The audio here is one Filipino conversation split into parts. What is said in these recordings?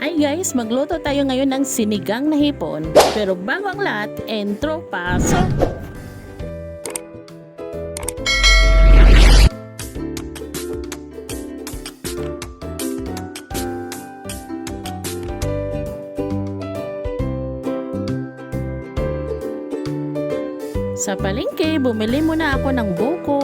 Ay guys, magluto tayo ngayon ng sinigang na hipon. Pero bago ang lahat, intro, pasok! Sa palengke, bumili muna ako ng buko.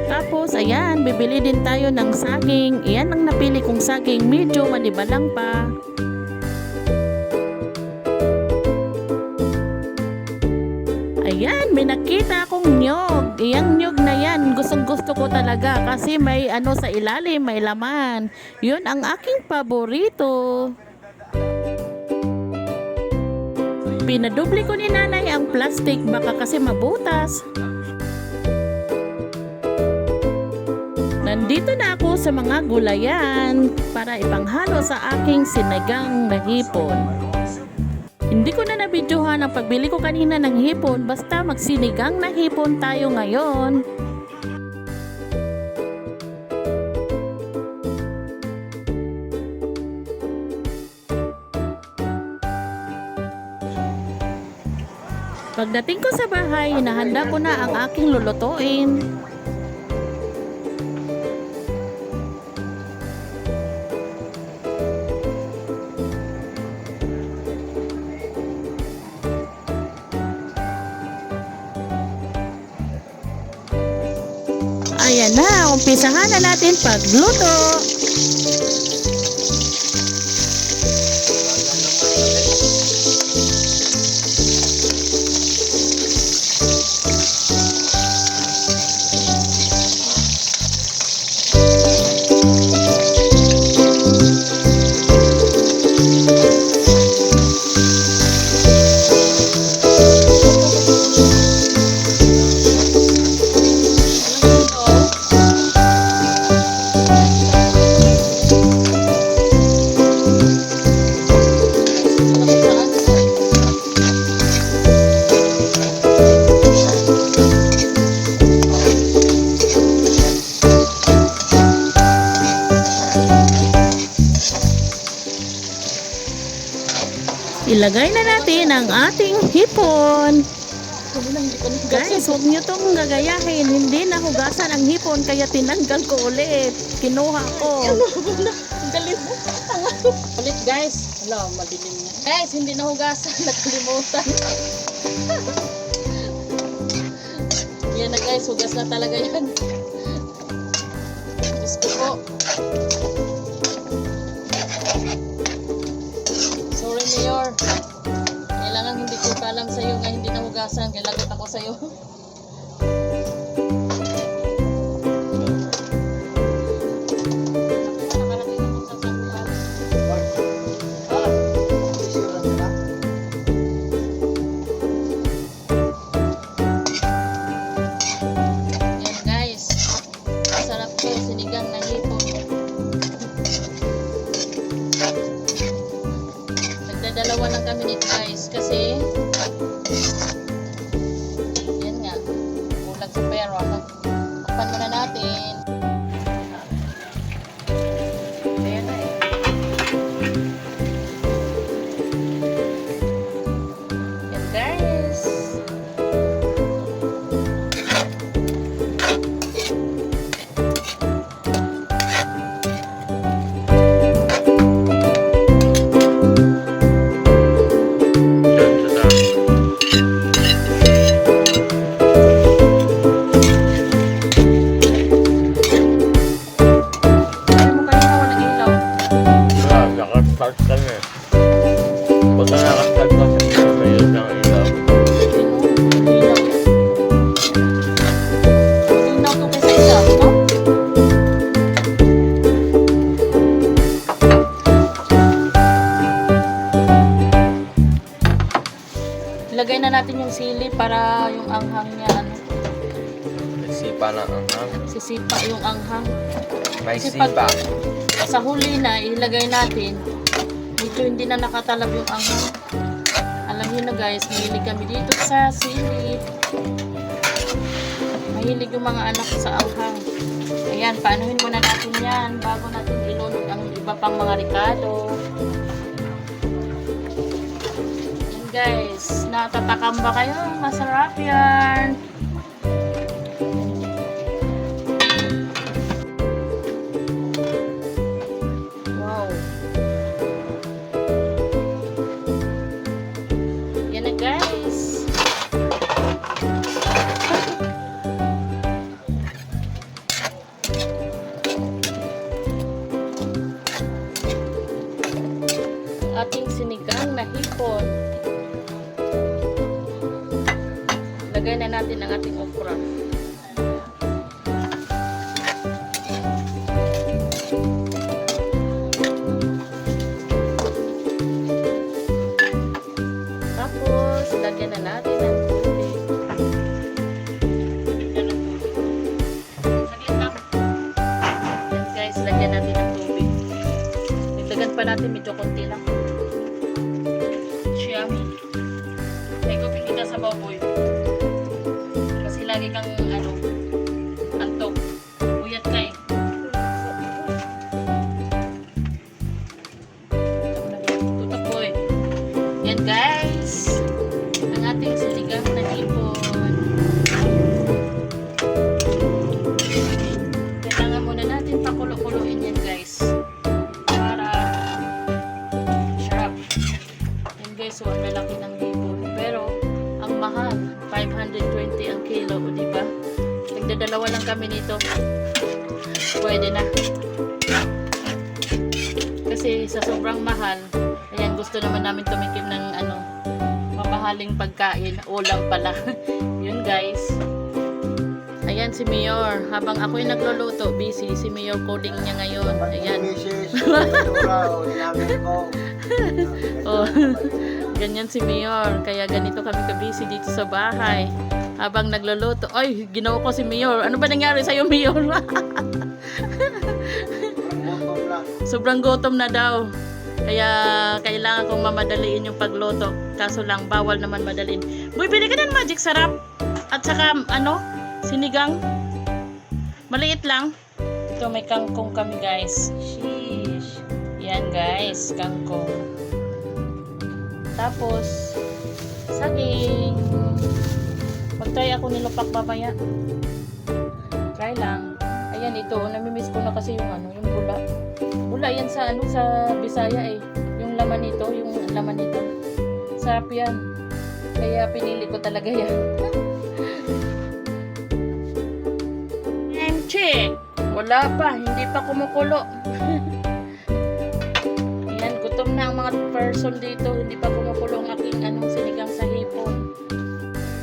Tapos, ayan, bibili din tayo ng saging. Iyan ang napili kong saging, medyo manibalang pa. Ayan, may nakita akong nyog. Iyang nyog na yan, gustong gusto ko talaga kasi may ano sa ilalim, may laman. Yun ang aking paborito. Pinadubli ko ni nanay ang plastic, baka kasi mabutas. Nandito na ako sa mga gulayan para ipanghalo sa aking sinigang na hipon. Hindi ko na nabidyohan ang pagbili ko kanina ng hipon, basta magsinigang na hipon tayo ngayon. Pagdating ko sa bahay, hinahanda ko na ang aking lulutuin. Ayan na, umpisahan na natin pagluto. Ilagay na natin ang ating hipon. Guys, huwag nyo itong gagayahin. Hindi nahugasan ang hipon kaya tinanggal ko ulit. Kinuha ko. Galit mo. Ulit guys. Wala, madilim niya. Guys, hindi nahugasan. Nakalimutan. Yan na guys, hugas na talaga yan. Diyos ko po. Sorry Mayor. Kailangan hindi ko paalam sa'yo nga hindi nahugasan. Kailangan ako sa'yo. Yan guys. Masarap to. Sinigang na hipon. Nagdadalawa lang kami nito guys kasi yan nga kulang sa pera. Takpan muna natin. Ayan na eh. Yan guys. Nakastart kami. Pagka nakastart kasi mayroon ng ilaw. Sinaw to kasi isa, no? Ilagay na natin yung sili para yung anghang niya, ano, Nagsipa na ang ham. sisipa yung anghang. May Kasi sipa. Sa huli na, ilagay natin, dito hindi na nakatalab yung anghang. Alam niyo na guys, mahilig kami dito sa sili. Mahilig yung mga anak ko sa anghang. Ayan, paanuhin muna natin yan bago natin ilunod ang iba pang mga ricado. Ayan guys, natatakam ba kayo? Masarap yan. Wow. Yan na guys. Ating sinigang na hipon. Lagay na natin ang ating okra. Tapos, lagyan na natin ang tubig. Lagyan ng tubig. Saglit lang. Yan guys, lagyan natin ng tubig. Dagdagan pa natin, medyo konti lang. Yummy. May kupin kita sa baboy. Kasi lagi kang ano, antok. Uyat ka eh. Tutok boy. Yan guys. Ang ating sinigang na hipon. Kailangan muna natin pakulo-kuloin yan guys. Para sarap. Yan guys, so ang lalaki ng hipon. Pero, ang mahal, 520 ang kilo, o diba? Nagdadalawa lang kami nito. Pwede na. Kasi sa sobrang mahal, ayan, gusto naman namin tumikim ng ano, mamahaling pagkain. Ulam pala. Yun guys. Ayan si Mayor. Habang ako'y nagluluto, busy. Si Mayor coding niya ngayon. Ayan. Oh. Ganyan si Mayor. Kaya ganito kami ka-busy dito sa bahay. Habang nagluluto. Ay, ginawa ko si Mayor. Ano ba nangyari sa'yo, Mayor? Sobrang gutom na daw. Kaya kailangan kong mamadaliin yung pagluto. Kaso lang, bawal naman madaliin. Boy, pili ka ng magic sarap. At saka, ano, sinigang. Maliit lang. Ito, may kangkong kami, guys. Sheesh. Yan, guys. Kangkong. Tapos, saging. Mag-try ako nilupak mamaya. Try lang. Ayan, ito. Namimiss ko na kasi yung ano, yung bula. Bula yan sa ano, sa Bisaya eh. Yung laman nito, sarap yan. Kaya pinili ko talaga yan. Check. Wala pa, hindi pa kumukulo. Ayan, gutom na ang mga person dito. Hindi pa kumukulo ang aking anong sinigang sa hipon.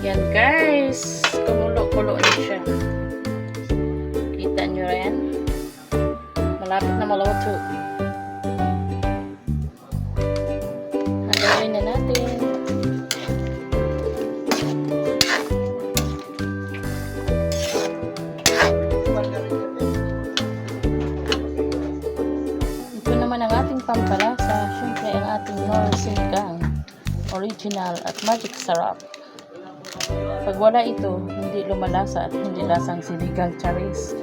Yan guys, kumulo-kulo na siya. Kita nyo rin. Malapit na maluto. Haluin na natin. Ito naman ang ating pampalasa. Siyempre ang ating Knorr sinigang. Original at magic sarap. Pag wala ito, hindi lumalasa at hindi lasang sinigang charis.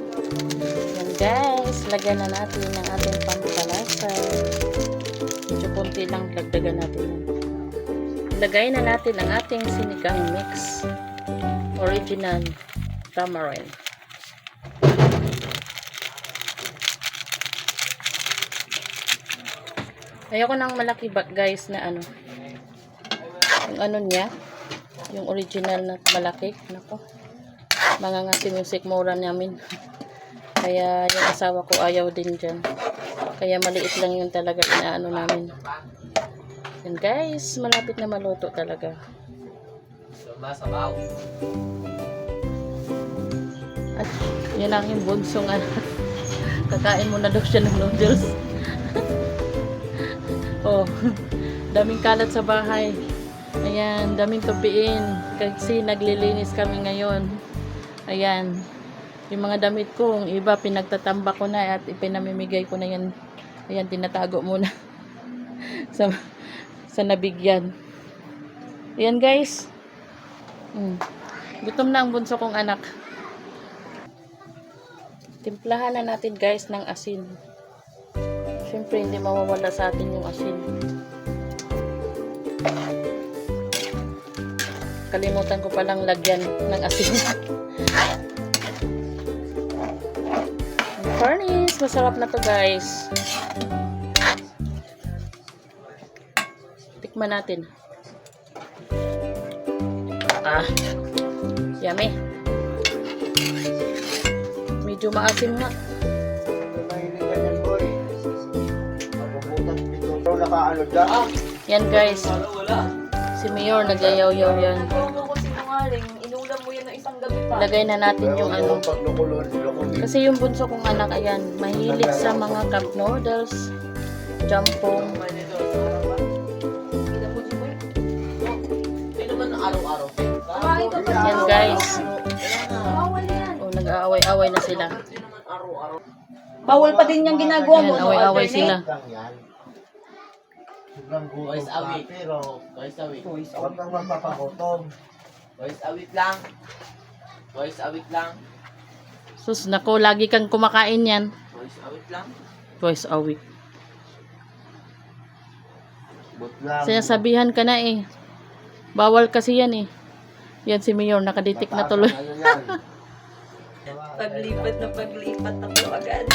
Yan guys, lagyan na natin ang ating pampalasa. Medyo konti lang, lagdagan natin yan. Lagay na natin ang ating sinigang mix. Original tamarind. Ayoko ng malaki bag guys na ano. Yung ano niya. Yung original na malaki. Nako. Mga ngasi music mura namin. Kaya yung asawa ko ayaw din dyan. Kaya maliit lang yun talaga inaano namin. Yan guys. Malapit na maluto talaga. At yan ang yung bunsong anak. Kakain muna daw siya ng noodles. Oh, daming kalat sa bahay. Ayan, daming tupiin. Kasi naglilinis kami ngayon. Ayan. Yung mga damit ko, yung iba pinagtatamba ko na at ipinamimigay ko na yan. Ayan, tinatago muna. sa nabigyan. Ayan guys. Gutom na ang bunso kong anak. Timplahan na natin guys ng asin. Siyempre hindi mawawala sa atin yung asin. Kalimutan ko palang lagyan ng asin. Furnace, masarap na to guys. Tikman natin. Yummy. Medyo maasim nga. Yan guys. Si Mayor nagayaw-yaw yan. Inulam mo yan ng isang gabi pa. Lagay na natin yung ano. Kasi yung bunso kong anak, ayan, mahilig sa mga cup noodles, jampong. Yan guys. Oh, nag-aaway-away na sila. Bawal pa din yung ginagawa mo. Yan, away-away sila. Boys awit. Boys awit. Huwag kang magpapagutom. Boys awit lang. Boys awit lang. Sus, nako, lagi kang kumakain yan. Boys awit lang. Twice a week. But lang. Sinasabihan ka na eh. Bawal kasi yan eh. Yan si Mayor, nakaditik na tuloy. Ano yan? Paglipat na po agad.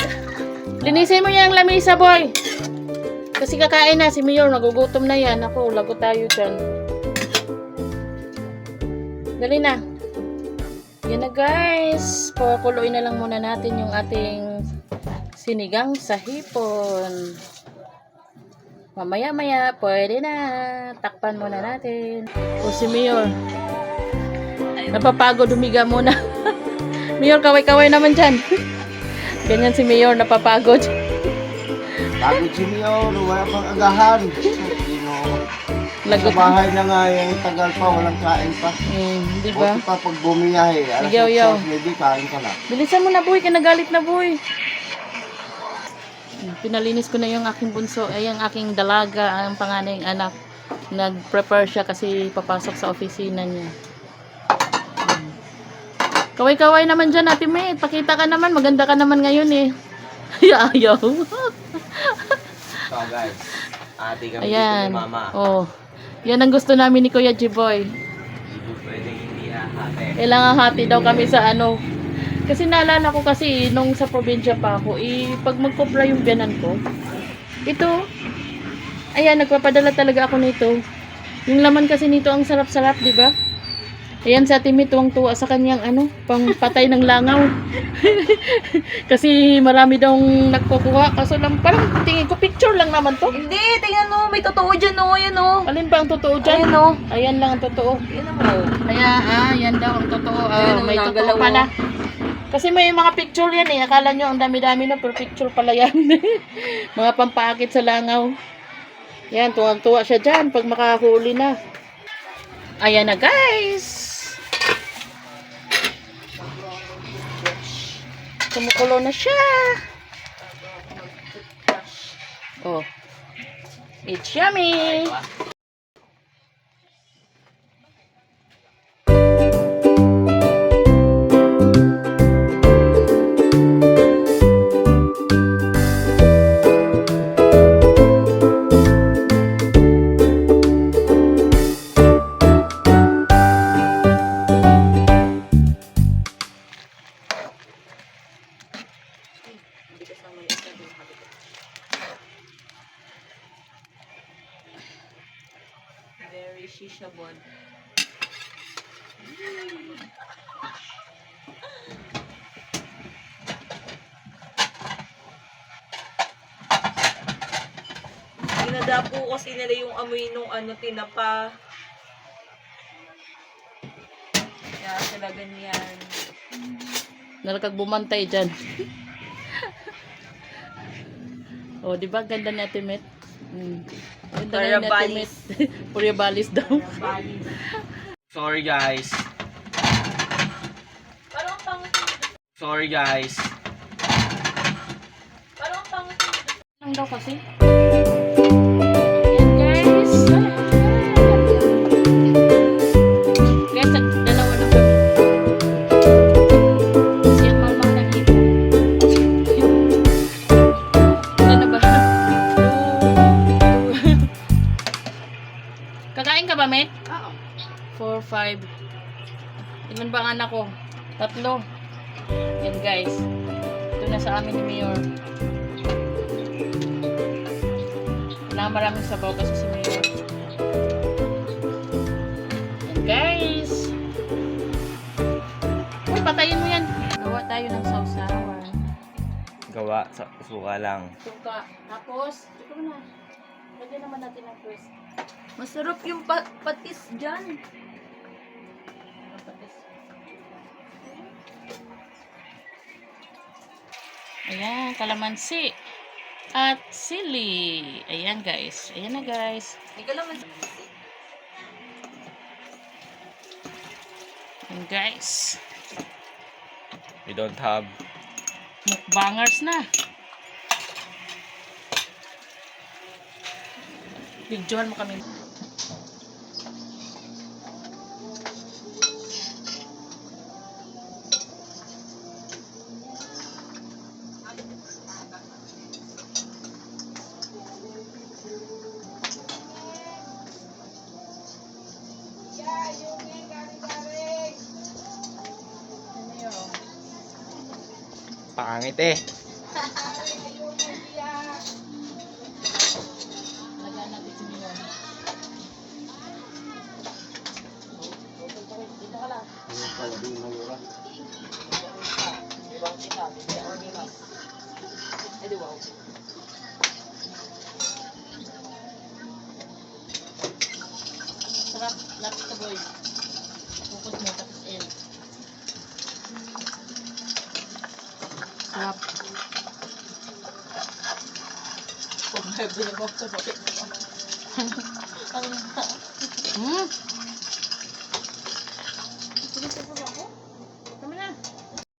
Linisin mo yung lamisa, boy. Kasi kakain na si Mayor, nagugutom na yan. Ako, lago tayo dyan. Dali na. Yan na guys. Pakuluin na lang muna natin yung ating sinigang sa hipon. Mamaya-maya, pwede na. Takpan muna natin. O si Mayor. Napapagod, humiga muna. Mayor, kaway-kaway naman dyan. Ganyan si Mayor, napapagod. Pagod si Mayor, wala pang agahan. Lagot. Sa bahay na nga yung tagal pa, walang kain pa. Di ba? Buti pa pag bumiyahe, alas Yaw-yaw. 8, maybe kain ka na. Bilisan mo na, boy. Kinagalit na, boy. Pinalinis ko na yung aking bunso. Ay, yung aking dalaga, ang panganay anak. Nag-prepare siya kasi papasok sa opisina niya. Kaway-kaway naman dyan, Ate May. Pakita ka naman. Maganda ka naman ngayon eh. Ayaw. So guys, ate kami Ayan. dito ni Mama. Oh. Yan ang gusto namin ni Kuya G-Boy. Hindi pwedeng hindi hahate. Kailangan hati daw kami sa ano. Kasi naalala ko kasi nung sa probinsya pa ako, pag magkopra yung biyanan ko, ito, ayan, nagpapadala talaga ako nito. Yung laman kasi nito ang sarap-sarap, di ba? Ayan, sa Timmy, tuwang-tuwa sa kanyang ano, pang patay ng langaw. Kasi marami daw nagkukuha. Kaso lang, parang tingin ko, picture lang naman to. Hindi, tingnan mo. May totoo dyan o. Yan o. Alin ba ang totoo dyan? Ayan o. Ayan lang ang totoo. Yan mo. Kaya, yan daw ang totoo. Ayan, May ang totoo nagalaw, pala. Kasi may mga picture yan eh. Akala nyo ang dami-dami na, pero picture pala yan. Mga pampaakit sa langaw. Yan, tuwang-tuwa siya dyan pag makahuli na. Ayan na guys. Kumukulo na siya. Oh. It's yummy. Very shisha bod. Dinadapo kasi nila yung amoy nung ano, tinapa. Kaya sila ganyan. Nalakag bumantay dyan. Oh, di ba ganda ni Ate Met? Ganda na yung Parabalis. Parabalis daw. Sorry guys. Parang pang... Sorry guys. Parang pang... Ano daw kasi? Ayan guys. Guys, dalawa na po. Kasi ang malmang nakita. Ano ba? Kakain ka ba, me? Oo. 4, 5. Ilan ba ang anak ko? 3. Yan guys. Ito na sa amin ni Mayor. Na maraming sabaw kasi si Mayor. Yan guys. Uy, patayin mo yan. Gawa tayo ng sausawan. Gawa sa suka lang. Suka. Tapos, ito na. Lagyan naman natin ng twist. Masarap yung patis dyan. Ayan, kalamansi. At sili. Ayan guys. Ayan na guys. Hindi ka naman... Ayan guys. We don't have. Mukbangers na. Videohan mo kami. Pangit eh. Lagyan natin si Mion. Dito ka lang. Sarap. Laps ka boy. Focus mo. Tapos L. Sarap. Pag may binibok sa bakit mo.